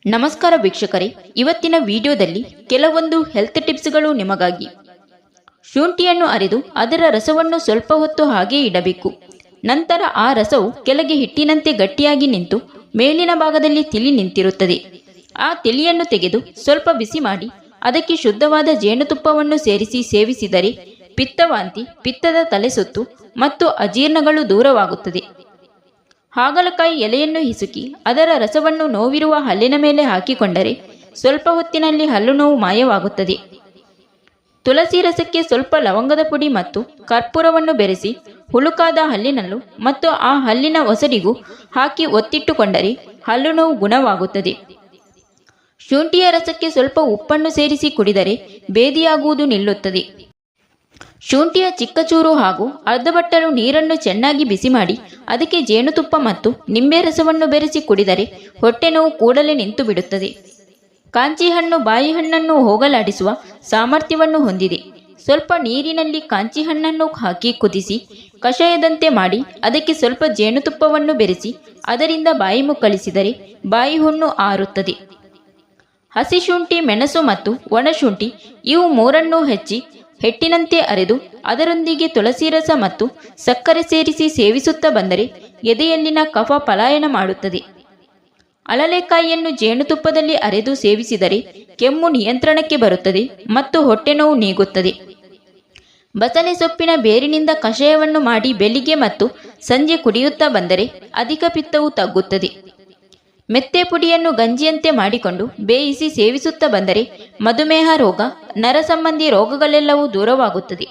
ನಮಸ್ಕಾರ ವೀಕ್ಷಕರೇ, ಇವತ್ತಿನ ವಿಡಿಯೋದಲ್ಲಿ ಕೆಲವೊಂದು ಹೆಲ್ತ್ ಟಿಪ್ಸ್ಗಳು ನಿಮಗಾಗಿ. ಶುಂಠಿಯನ್ನು ಅರೆದು ಅದರ ರಸವನ್ನು ಸ್ವಲ್ಪ ಹೊತ್ತು ಹಾಗೆ ಇಡಬೇಕು. ನಂತರ ಆ ರಸವು ಕೆಳಗೆ ಹಿಟ್ಟಿನಂತೆ ಗಟ್ಟಿಯಾಗಿ ನಿಂತು ಮೇಲಿನ ಭಾಗದಲ್ಲಿ ತಿಳಿ ನಿಂತಿರುತ್ತದೆ. ಆ ತಿಳಿಯನ್ನು ತೆಗೆದು ಸ್ವಲ್ಪ ಬಿಸಿ ಮಾಡಿ ಅದಕ್ಕೆ ಶುದ್ಧವಾದ ಜೇನುತುಪ್ಪವನ್ನು ಸೇರಿಸಿ ಸೇವಿಸಿದರೆ ಪಿತ್ತವಾಂತಿ, ಪಿತ್ತದ ತಲೆಸುತ್ತು ಮತ್ತು ಅಜೀರ್ಣಗಳು ದೂರವಾಗುತ್ತದೆ. ಹಾಗಲಕಾಯಿ ಎಲೆಯನ್ನು ಹಿಸುಕಿ ಅದರ ರಸವನ್ನು ನೋವಿರುವ ಹಲ್ಲಿನ ಮೇಲೆ ಹಾಕಿಕೊಂಡರೆ ಸ್ವಲ್ಪ ಹೊತ್ತಿನಲ್ಲಿ ಹಲ್ಲು ನೋವು ಮಾಯವಾಗುತ್ತದೆ. ತುಳಸಿ ರಸಕ್ಕೆ ಸ್ವಲ್ಪ ಲವಂಗದ ಪುಡಿ ಮತ್ತು ಕರ್ಪೂರವನ್ನು ಬೆರೆಸಿ ಹುಳುಕಾದ ಹಲ್ಲಿನಲ್ಲೂ ಮತ್ತು ಆ ಹಲ್ಲಿನ ಒಸಡಿಗೂ ಹಾಕಿ ಒತ್ತಿಟ್ಟುಕೊಂಡರೆ ಹಲ್ಲು ನೋವು ಗುಣವಾಗುತ್ತದೆ. ಶುಂಠಿಯ ರಸಕ್ಕೆ ಸ್ವಲ್ಪ ಉಪ್ಪನ್ನು ಸೇರಿಸಿ ಕುಡಿದರೆ ಬೇದಿಯಾಗುವುದು ನಿಲ್ಲುತ್ತದೆ. ಶುಂಠಿಯ ಚಿಕ್ಕ ಚೂರು ಹಾಗೂ ಅರ್ಧ ಬಟ್ಟಲು ನೀರನ್ನು ಚೆನ್ನಾಗಿ ಬಿಸಿ ಮಾಡಿ ಅದಕ್ಕೆ ಜೇನುತುಪ್ಪ ಮತ್ತು ನಿಂಬೆ ರಸವನ್ನು ಬೆರೆಸಿ ಕುಡಿದರೆ ಹೊಟ್ಟೆ ನೋವು ಕೂಡಲೇ ನಿಂತು ಬಿಡುತ್ತದೆ. ಕಾಂಚಿ ಹಣ್ಣು ಬಾಯಿ ಹಣ್ಣನ್ನು ಹೋಗಲಾಡಿಸುವ ಸಾಮರ್ಥ್ಯವನ್ನು ಹೊಂದಿದೆ. ಸ್ವಲ್ಪ ನೀರಿನಲ್ಲಿ ಕಾಂಚಿ ಹಣ್ಣನ್ನು ಹಾಕಿ ಕುದಿಸಿ ಕಷಾಯದಂತೆ ಮಾಡಿ ಅದಕ್ಕೆ ಸ್ವಲ್ಪ ಜೇನುತುಪ್ಪವನ್ನು ಬೆರೆಸಿ ಅದರಿಂದ ಬಾಯಿ ಮುಕ್ಕಳಿಸಿದರೆ ಬಾಯಿ ಹುಣ್ಣು ಆರುತ್ತದೆ. ಹಸಿ ಶುಂಠಿ, ಮೆಣಸು ಮತ್ತು ಒಣಶುಂಠಿ ಇವು ಮೂರನ್ನೂ ಹೆಚ್ಚಿ ಹಿಟ್ಟಿನಂತೆ ಅರೆದು ಅದರೊಂದಿಗೆ ತುಳಸಿ ರಸ ಮತ್ತು ಸಕ್ಕರೆ ಸೇರಿಸಿ ಸೇವಿಸುತ್ತಾ ಬಂದರೆ ಎದೆಯಲ್ಲಿನ ಕಫ ಪಲಾಯನ ಮಾಡುತ್ತದೆ. ಅಳಲೆಕಾಯಿಯನ್ನು ಜೇನುತುಪ್ಪದಲ್ಲಿ ಅರೆದು ಸೇವಿಸಿದರೆ ಕೆಮ್ಮು ನಿಯಂತ್ರಣಕ್ಕೆ ಬರುತ್ತದೆ ಮತ್ತು ಹೊಟ್ಟೆ ನೋವು ನೀಗುತ್ತದೆ. ಬಸಳೆ ಸೊಪ್ಪಿನ ಬೇರಿನಿಂದ ಕಷಾಯವನ್ನು ಮಾಡಿ ಬೆಳಿಗ್ಗೆ ಮತ್ತು ಸಂಜೆ ಕುಡಿಯುತ್ತಾ ಬಂದರೆ ಅಧಿಕ ಪಿತ್ತವು ತಗ್ಗುತ್ತದೆ. ಮೆಂತೆ ಪುಡಿಯನ್ನು ಗಂಜಿಯಂತೆ ಮಾಡಿಕೊಂಡು ಬೇಯಿಸಿ ಸೇವಿಸುತ್ತಾ ಬಂದರೆ ಮಧುಮೇಹ ರೋಗ, ನರ ಸಂಬಂಧಿ ರೋಗಗಳೆಲ್ಲವೂ ದೂರವಾಗುತ್ತದೆ.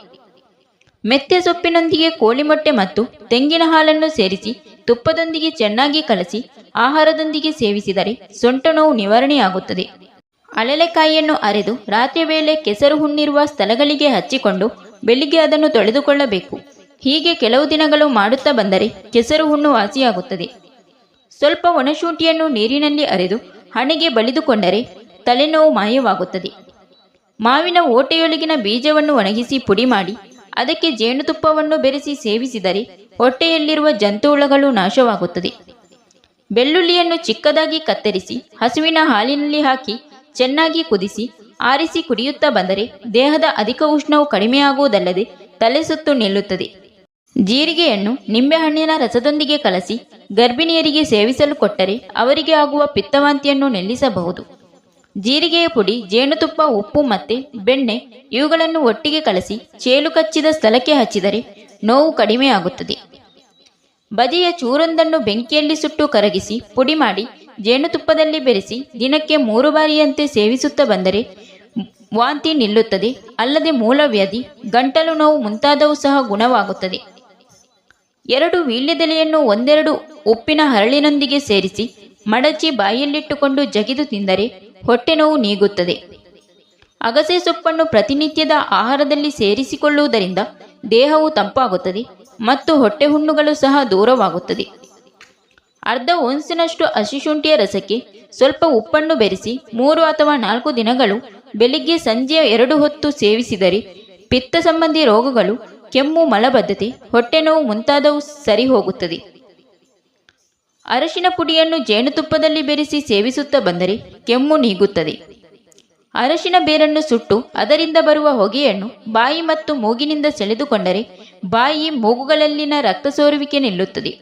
ಮೆಂತೆ ಸೊಪ್ಪಿನೊಂದಿಗೆ ಕೋಳಿ ಮೊಟ್ಟೆ ಮತ್ತು ತೆಂಗಿನ ಹಾಲನ್ನು ಸೇರಿಸಿ ತುಪ್ಪದೊಂದಿಗೆ ಚೆನ್ನಾಗಿ ಕಲಸಿ ಆಹಾರದೊಂದಿಗೆ ಸೇವಿಸಿದರೆ ಸೊಂಟ ನೋವು ನಿವಾರಣೆಯಾಗುತ್ತದೆ. ಅಳಲೆಕಾಯಿಯನ್ನು ಅರೆದು ರಾತ್ರಿ ವೇಳೆ ಕೆಸರು ಹುಣ್ಣಿರುವ ಸ್ಥಳಗಳಿಗೆ ಹಚ್ಚಿಕೊಂಡು ಬೆಳಿಗ್ಗೆ ಅದನ್ನು ತೊಳೆದುಕೊಳ್ಳಬೇಕು. ಹೀಗೆ ಕೆಲವು ದಿನಗಳು ಮಾಡುತ್ತಾ ಬಂದರೆ ಕೆಸರು ಹುಣ್ಣು ವಾಸಿಯಾಗುತ್ತದೆ. ಸ್ವಲ್ಪ ಒಣಶುಂಠಿಯನ್ನು ನೀರಿನಲ್ಲಿ ಅರೆದು ಹಣೆಗೆ ಬಳಿದುಕೊಂಡರೆ ತಲೆನೋವು ಮಾಯವಾಗುತ್ತದೆ. ಮಾವಿನ ಓಟೆಯೊಳಗಿನ ಬೀಜವನ್ನು ಒಣಗಿಸಿ ಪುಡಿ ಮಾಡಿ ಅದಕ್ಕೆ ಜೇನುತುಪ್ಪವನ್ನು ಬೆರೆಸಿ ಸೇವಿಸಿದರೆ ಹೊಟ್ಟೆಯಲ್ಲಿರುವ ಜಂತುಹುಳುಗಳು ನಾಶವಾಗುತ್ತದೆ. ಬೆಳ್ಳುಳ್ಳಿಯನ್ನು ಚಿಕ್ಕದಾಗಿ ಕತ್ತರಿಸಿ ಹಸುವಿನ ಹಾಲಿನಲ್ಲಿ ಹಾಕಿ ಚೆನ್ನಾಗಿ ಕುದಿಸಿ ಆರಿಸಿ ಕುಡಿಯುತ್ತಾ ಬಂದರೆ ದೇಹದ ಅಧಿಕ ಉಷ್ಣವು ಕಡಿಮೆಯಾಗುವುದಲ್ಲದೆ ತಲೆ ಸುತ್ತು ನಿಲ್ಲುತ್ತದೆ. ಜೀರಿಗೆಯನ್ನು ನಿಂಬೆಹಣ್ಣಿನ ರಸದೊಂದಿಗೆ ಕಲಸಿ ಗರ್ಭಿಣಿಯರಿಗೆ ಸೇವಿಸಲು ಕೊಟ್ಟರೆ ಅವರಿಗೆ ಆಗುವ ಪಿತ್ತವಾಂತಿಯನ್ನು ನಿಲ್ಲಿಸಬಹುದು. ಜೀರಿಗೆಯ ಪುಡಿ, ಜೇನುತುಪ್ಪ, ಉಪ್ಪು ಮತ್ತು ಬೆಣ್ಣೆ ಇವುಗಳನ್ನು ಒಟ್ಟಿಗೆ ಕಲಸಿ ಚೇಳು ಕಚ್ಚಿದ ಸ್ಥಳಕ್ಕೆ ಹಚ್ಚಿದರೆ ನೋವು ಕಡಿಮೆಯಾಗುತ್ತದೆ. ಬದಿಯ ಚೂರೊಂದನ್ನು ಬೆಂಕಿಯಲ್ಲಿ ಸುಟ್ಟು ಕರಗಿಸಿ ಪುಡಿ ಮಾಡಿ ಜೇನುತುಪ್ಪದಲ್ಲಿ ಬೆರೆಸಿ ದಿನಕ್ಕೆ 3 ಬಾರಿಯಂತೆ ಸೇವಿಸುತ್ತಾ ಬಂದರೆ ವಾಂತಿ ನಿಲ್ಲುತ್ತದೆ. ಅಲ್ಲದೆ ಮೂಲವ್ಯಾಧಿ, ಗಂಟಲು ನೋವು ಮುಂತಾದವು ಸಹ ಗುಣವಾಗುತ್ತದೆ. 2 ವೀಳ್ಯದೆಲೆಯನ್ನು 1-2 ಉಪ್ಪಿನ ಹರಳಿನೊಂದಿಗೆ ಸೇರಿಸಿ ಮಡಚಿ ಬಾಯಲ್ಲಿಟ್ಟುಕೊಂಡು ಜಗಿದು ತಿಂದರೆ ಹೊಟ್ಟೆ ನೋವು ನೀಗುತ್ತದೆ. ಅಗಸೆ ಸೊಪ್ಪನ್ನು ಪ್ರತಿನಿತ್ಯದ ಆಹಾರದಲ್ಲಿ ಸೇರಿಸಿಕೊಳ್ಳುವುದರಿಂದ ದೇಹವು ತಂಪಾಗುತ್ತದೆ ಮತ್ತು ಹೊಟ್ಟೆ ಹುಣ್ಣುಗಳು ಸಹ ದೂರವಾಗುತ್ತದೆ. ಅರ್ಧ ಓನ್ಸಿನಷ್ಟು ಹಸಿಶುಂಠಿಯ ರಸಕ್ಕೆ ಸ್ವಲ್ಪ ಉಪ್ಪನ್ನು ಬೆರೆಸಿ 3 ಅಥವಾ 4 ದಿನಗಳು ಬೆಳಿಗ್ಗೆ ಸಂಜೆ 2 ಹೊತ್ತು ಸೇವಿಸಿದರೆ ಪಿತ್ತ ಸಂಬಂಧಿ ರೋಗಗಳು, ಕೆಮ್ಮು, ಮಲಬದ್ಧತೆ, ಹೊಟ್ಟೆ ನೋವು ಮುಂತಾದವು ಸರಿ ಹೋಗುತ್ತದೆ. ಅರಶಿನ ಪುಡಿಯನ್ನು ಜೇನುತುಪ್ಪದಲ್ಲಿ ಬೆರೆಸಿ ಸೇವಿಸುತ್ತಾ ಬಂದರೆ ಕೆಮ್ಮು ನೀಗುತ್ತದೆ. ಅರಶಿನ ಬೇರನ್ನು ಸುಟ್ಟು ಅದರಿಂದ ಬರುವ ಹೊಗೆಯನ್ನು ಬಾಯಿ ಮತ್ತು ಮೂಗಿನಿಂದ ಸೆಳೆದುಕೊಂಡರೆ ಬಾಯಿ, ಮೂಗುಗಳಲ್ಲಿನ ರಕ್ತ ಸೋರುವಿಕೆ ನಿಲ್ಲುತ್ತದೆ.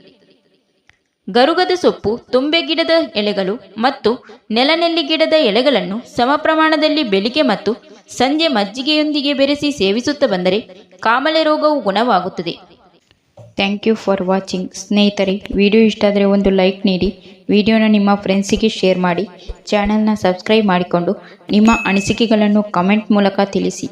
ಗರುಗದ ಸೊಪ್ಪು, ತುಂಬೆ ಗಿಡದ ಎಲೆಗಳು ಮತ್ತು ನೆಲನೆಲ್ಲಿ ಗಿಡದ ಎಲೆಗಳನ್ನು ಸಮ ಪ್ರಮಾಣದಲ್ಲಿ ಬೆಳಿಗ್ಗೆ ಮತ್ತು ಸಂಜೆ ಮಜ್ಜಿಗೆಯೊಂದಿಗೆ ಬೆರೆಸಿ ಸೇವಿಸುತ್ತಾ ಬಂದರೆ ಕಾಮಲೆ ರೋಗವು ಗುಣವಾಗುತ್ತದೆ. Thank you for watching. ಸ್ನೇಹಿತರೆ, ವಿಡಿಯೋ ಇಷ್ಟ ಆದರೆ ಒಂದು ಲೈಕ್ ನೀಡಿ, ವಿಡಿಯೋನ ನಿಮ್ಮ ಫ್ರೆಂಡ್ಸಿಗೆ ಶೇರ್ ಮಾಡಿ, ಚಾನಲ್ನ ಸಬ್ಸ್ಕ್ರೈಬ್ ಮಾಡಿಕೊಂಡು ನಿಮ್ಮ ಅನಿಸಿಕೆಗಳನ್ನು ಕಮೆಂಟ್ ಮೂಲಕ ತಿಳಿಸಿ.